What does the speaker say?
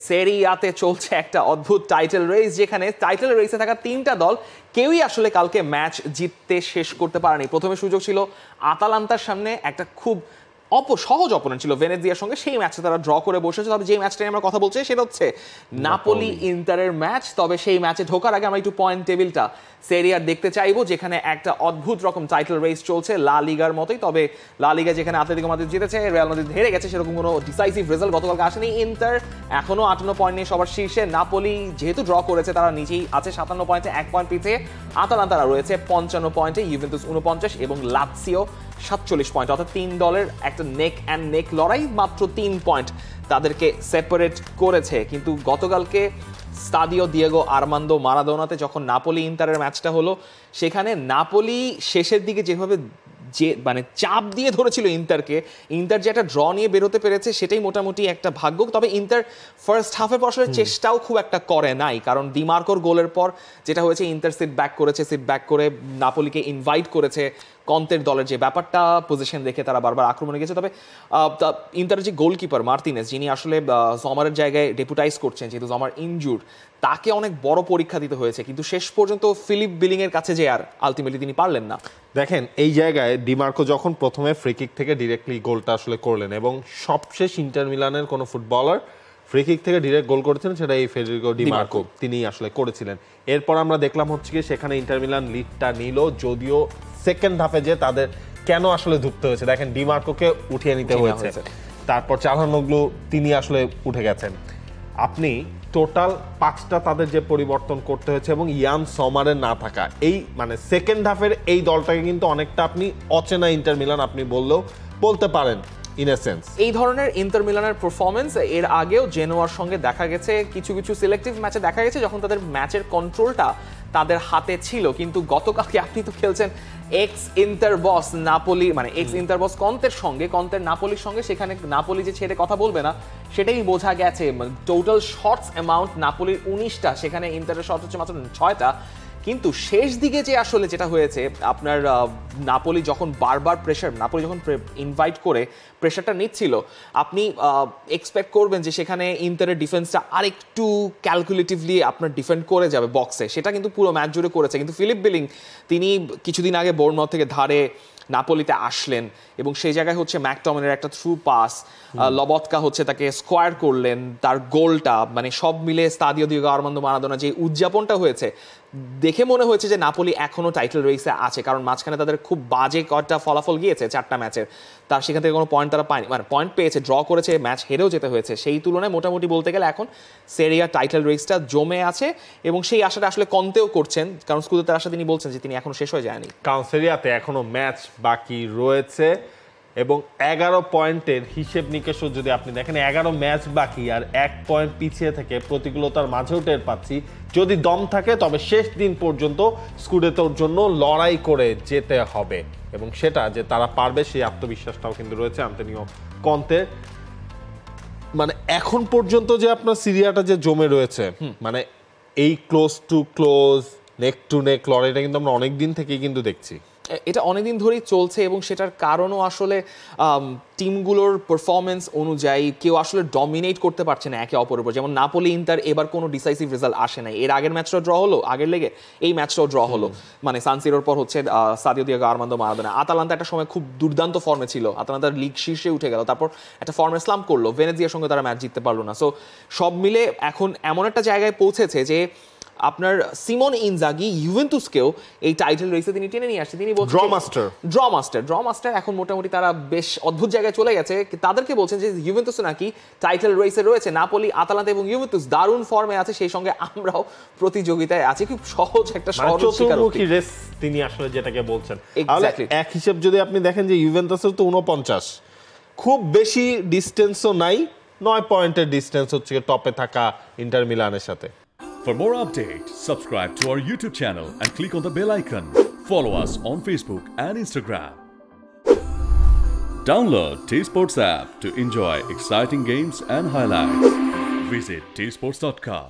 সেরিয়াতে চলছে একটা অদ্ভুত টাইটেল রেস, যেখানে টাইটেল রেসে থাকা তিনটা দল কেউই আসলে কালকে ম্যাচ জিততে শেষ করতে পারেনি। প্রথমে সুযোগ ছিল আতালান্তার সামনে, একটা খুব সহজ অপোনেন্ট ছিল ভেনেজিয়ার সঙ্গে, সেই ম্যাচে তারা ড্র করে বসেছে। তবে যে ম্যাচটা আমরা কথা বলছি সেটা হচ্ছে নাপোলি ইন্টারের ম্যাচ। তবে সেই ম্যাচে ঢোকার আগে আমরা একটু পয়েন্ট টেবিলটা সেরিয়ার দেখতে চাইবো, যেখানে একটা অদ্ভুত রকম টাইটেল রেস চলছে লা লিগার মতোই। তবে লা লিগা যেখানে আতলেতিকো মাদ্রিদ জিতেছে, রিয়াল মাদ্রিদ হেরে গেছে, সেরকম কোনো ডিসাইসিভ রেজাল্ট গতকালকে আসেনি। ইন্টার এখনো 58 পয়েন্ট নিয়ে সবার শীর্ষে। নাপোলি যেহেতু ড্র করেছে তারা নিচেই আছে 57 পয়েন্টে, 1 পয়েন্ট পিছিয়ে। আতালান্তারা রয়েছে 55 পয়েন্টে, ইউভেন্তুস 49 এবং লাৎসিও 47 পয়েন্ট। অর্থাৎ তিন দলের একটা নেক অ্যান্ড নেক লড়াই, মাত্র 3 পয়েন্ট তাদেরকে সেপারেট করেছে। কিন্তু গতকালকে স্টাডিও দিয়েগো আর্মান্দো মারাদোনাতে যখন নাপোলি ইন্টারের ম্যাচটা হলো, সেখানে নাপোলি শেষের দিকে যেভাবে মানে চাপ দিয়ে ধরেছিল ইন্টারকে, ইন্টার যে একটা ড্র নিয়ে বেরোতে পেরেছে সেটাই মোটামুটি একটা ভাগ্য। তবে ইন্টার ফার্স্ট হাফে পড়ার চেষ্টাও খুব একটা করে নাই, কারণ ডিমার্কোর গোলের পর যেটা হয়েছে, ইন্টার সিট ব্যাক করে নাপোলিকে ইনভাইট করেছে কন্তের দলের যে ব্যাপারটা, পজিশন দেখে তারা বারবার আক্রমণে গেছে। তবে ইন্টারের যে গোলকিপার মার্তিনেজ, যিনি আসলে জমারের জায়গায় ডেপুটাইজ করছেন, যেহেতু জমার ইনজুর, তাকে অনেক বড় পরীক্ষা দিতে হয়েছে। কিন্তু শেষ পর্যন্ত ফিলিপ বিলিং এর কাছে যে আর আলটিমেটলি তিনি পারলেন না। দেখেন, এই জায়গায় ডিমার্কো যখন প্রথমে ফ্রি কিক থেকে ডিরেক্টলি গোলটা আসলে করলেন, এবং সবশেষ ইন্টার মিলানের কোনো ফুটবলার ফ্রি কিক থেকে ডিরেক্ট গোল করেছেন সেটা এই ফেডেরিকো ডিমার্কো, তিনি আসলে করেছিলেন। এরপর আমরা দেখলাম হচ্ছে কি সেখানে ইন্টার মিলান লিডটা নিল, যদিও সেকেন্ড হাফে যে তাদের কেন আসলে ধুকতে হয়েছে, দেখেন ডিমার্কোকে উঠিয়ে নিতে হয়েছে, তারপর চালহানোগ্লু তিনি আসলে উঠে গেছেন। আপনি টোটাল 5টা তাদের যে পরিবর্তন করতে হয়েছে, এবং ইয়ান সমারের না থাকা, এই মানে সেকেন্ড হাফের এই দলটাকে কিন্তু অনেকটা আপনি অচেনা ইন্টার মিলান আপনি বললেও বলতে পারেন ইন এ সেন্স। এই ধরনের ইন্টার মিলানের পারফরমেন্স এর আগেও জেনোয়ার সঙ্গে দেখা গেছে, কিছু কিছু সিলেক্টিভ ম্যাচে দেখা গেছে যখন তাদের ম্যাচের কন্ট্রোলটা তাদের হাতে ছিল। কিন্তু গতকালকে আপনি তো খেলছেন এক্স ইন্টার বস নাপোলি, মানে এক্স ইন্টার বস কন্তের সঙ্গে, কন্তের নাপোলির সঙ্গে, সেখানে নাপোলি যে ছেড়ে কথা বলবে না সেটাই বোঝা গেছে। টোটাল শটস অ্যামাউন্ট নাপোলির 19টা, সেখানে ইন্টারের শট হচ্ছে মাত্র 6টা। কিন্তু শেষ দিকে যে আসলে যেটা হয়েছে, আপনার নাপোলি যখন বারবার নাপোলি যখন ইনভাইট করে প্রেশারটা নিচ্ছিল, আপনি এক্সপেক্ট করবেন যে সেখানে ইন্টারের ডিফেন্সটা আরেকটু ক্যালকুলেটিভলি আপনার ডিফেন্ড করে যাবে বক্সে, সেটা কিন্তু পুরো ম্যাচ জুড়ে করেছে। কিন্তু ফিলিপ বিলিং তিনি কিছুদিন আগে বোর্নমাউথ থেকে ধারে নাপোলিতে আসলেন, এবং সেই জায়গায় হচ্ছে ম্যাকটমিনের একটা থ্রু পাস, লবৎকা হচ্ছে তাকে স্কোয়ার করলেন, তার গোলটা, মানে সব মিলে স্টাডিও দিয়েগো আর্মান্দো মারাদোনা যে উদযাপনটা হয়েছে, দেখে মনে হয়েছে যে নাপোলি এখনো টাইটেল রেসে আছে। কারণ মাঝখানে তাদের খুব বাজে কয়েকটা ফলাফল গিয়েছে 4টা ম্যাচের, তার সেখান থেকে কোনো পয়েন্ট তারা পায়নি, মানে পয়েন্ট পেয়েছে, ড্র করেছে, ম্যাচ হেরেও যেতে হয়েছে। সেই তুলনায় মোটামুটি বলতে গেলে এখন সেরিয়া টাইটেল রেসটা জমে আছে, এবং সেই আশাটা আসলে কন্তেও করছেন, কারণ স্কুদেতের আশা তিনি বলছেন যে তিনি এখনো শেষ হয়ে যায়নি। কারণ সেরিয়াতে এখনো ম্যাচ বাকি রয়েছে, এবং 11 পয়েন্টের হিসেব নিকেশও যদি আপনি দেখেন, 11 ম্যাচ বাকি আর 1 পয়েন্ট পিছিয়ে থেকে প্রতিকূলতার মাঝেও টের পাচ্ছি, যদি দম থাকে তবে শেষ দিন পর্যন্ত স্কুডেতোর জন্য লড়াই করে যেতে হবে, এবং সেটা যে তারা পারবে সেই আত্মবিশ্বাসটাও কিন্তু রয়েছে আন্তোনিও কন্তের। মানে এখন পর্যন্ত যে আপনার সিরিয়াটা যে জমে রয়েছে, মানে এই ক্লোজ টু ক্লোজ, নেক টু নেক লড়াইটা কিন্তু আমরা অনেক দিন থেকেই কিন্তু দেখছি, এটা অনেকদিন ধরেই চলছে, এবং সেটার কারণও আসলে টিমগুলোর পারফরমেন্স অনুযায়ী কেউ আসলে ডমিনেট করতে পারছে না একে অপরের উপর। যেমন নাপোলি ইন্টার এবার কোনো ডিসাইসিভ রেজাল্ট আসে নাই, এর আগের ম্যাচটাও ড্র হলো, আগের লেগে এই ম্যাচটাও ড্র হলো, মানে সানসিরোর পর হচ্ছে স্টাডিও দিয়েগো আর্মান্দো মারাদোনা। আতালান্তা একটা সময় খুব দুর্দান্ত ফর্মে ছিল, আতালান্তার লিগ শীর্ষে উঠে গেল, তারপর একটা ফর্মে স্লাম করলো, ভেনেজিয়ার সঙ্গে তারা ম্যাচ জিততে পারলো না। সো সব মিলে এখন এমন একটা জায়গায় পৌঁছেছে যে আপনার সিমন ইনজাগি ইউভেন্তুসকেও এই টাইটেল রেসে তিনি টেনে নিয়ে আসছে। তিনি বলছেন ড্র মাস্টার এখন মোটামুটি তারা বেশ অদ্ভুত জায়গায় চলে গেছে। তাদেরকে বলছেন যে ইউভেন্তুস নাকি টাইটেল রেসে রয়েছে, নাপোলি, আতালান্তা এবং ইউভেন্তুস দারুণ ফর্মে আছে, সেই সঙ্গে আমরাও প্রতিযোগিতায় আছি। খুব সহজ একটা চতুর্মুখী রেস তিনি আসলে যেটাকে বলছেন। এক হিসেব যদি আপনি দেখেন যে ইউভেন্তুসের তো 49, খুব বেশি ডিস্টেন্সও নাই, 9 পয়েন্টের ডিস্টেন্স হচ্ছে টপে থাকা ইন্টার মিলানের সাথে। For more updates, subscribe to our YouTube channel and click on the bell icon. Follow us on Facebook and Instagram. Download T-Sports app to enjoy exciting games and highlights. Visit tsports.com.